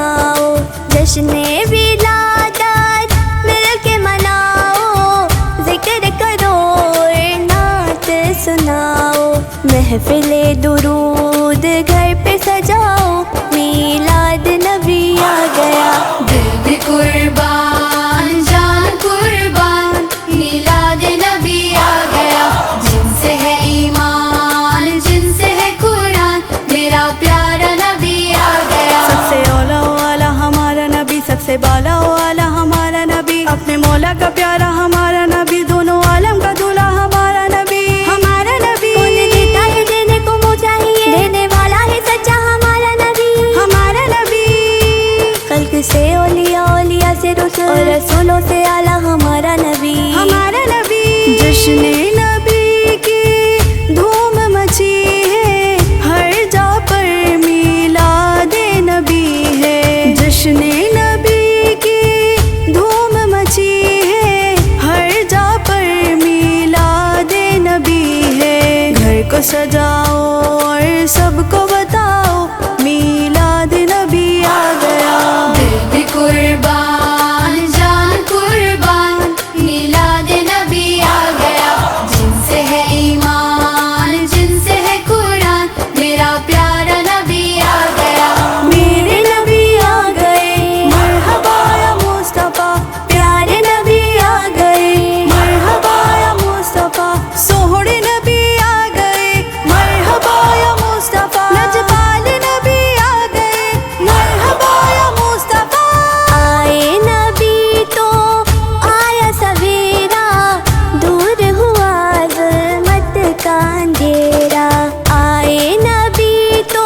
سناؤ، جشن ولادت مل کے مناؤ، ذکر کرو اور نعت سناؤ، محفل درود گھر پہ سجاؤ، میلاد نبی آ گیا، دل بھی قربان جان قربان، میلاد نبی آ گیا، جن سے ہے ایمان جن سے ہے قرآن، میرا پیارا نبی آ گیا۔ سب سے اولا والا ہمارا نبی، سب سے بالا والا ہمارا نبی، اپنے مولا کا پیارا ہمارا نبی، دونوں عالم کا دولہا ہمارا نبی، ہمارا نبی۔ کون دیتا ہے دینے کو منہ چاہیے، دینے والا ہے سچا ہمارا نبی، ہمارا نبی۔ خلق سے اولیاء، اولیاء سے رسول، اور رسولوں سے اعلیٰ ہمارا نبی، ہمارا نبی۔ جشن نبی کی دھوم مچی ہے، ہر جا پر میلاد نبی ہے، جشن نبی کی دھوم مچی ہے، ہر جا پر میلاد نبی ہے، گھر کو سجاؤ اور سب کو بتاؤ، میلاد نبی آ گیا، دل بھی قربان جان قربان، میلاد نبی آ گیا، جن سے ہے ایمان جن سے ہے قرآن، میرا پیارا نبی آ گیا۔ میرے نبی آ گئے، مرحبا یا مصطفیٰ، پیارے نبی آ گئے، مرحبا یا مصطفیٰ، سوہڑے نبی آ گئے، مرحبا یا مصطفیٰ، لجپال نبی آ گئے، مرحبا یا مصطفیٰ۔ آئے نبی تو آیا سویرا، دور ہوا ظلمت کا اندھیرا، آئے نبی تو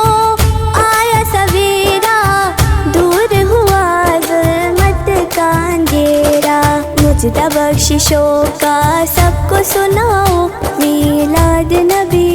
آیا سویرا، دور ہوا ظلمت کا اندھیرا، مجدہ بخششوں کا سب کو سناؤ، میلاد نبی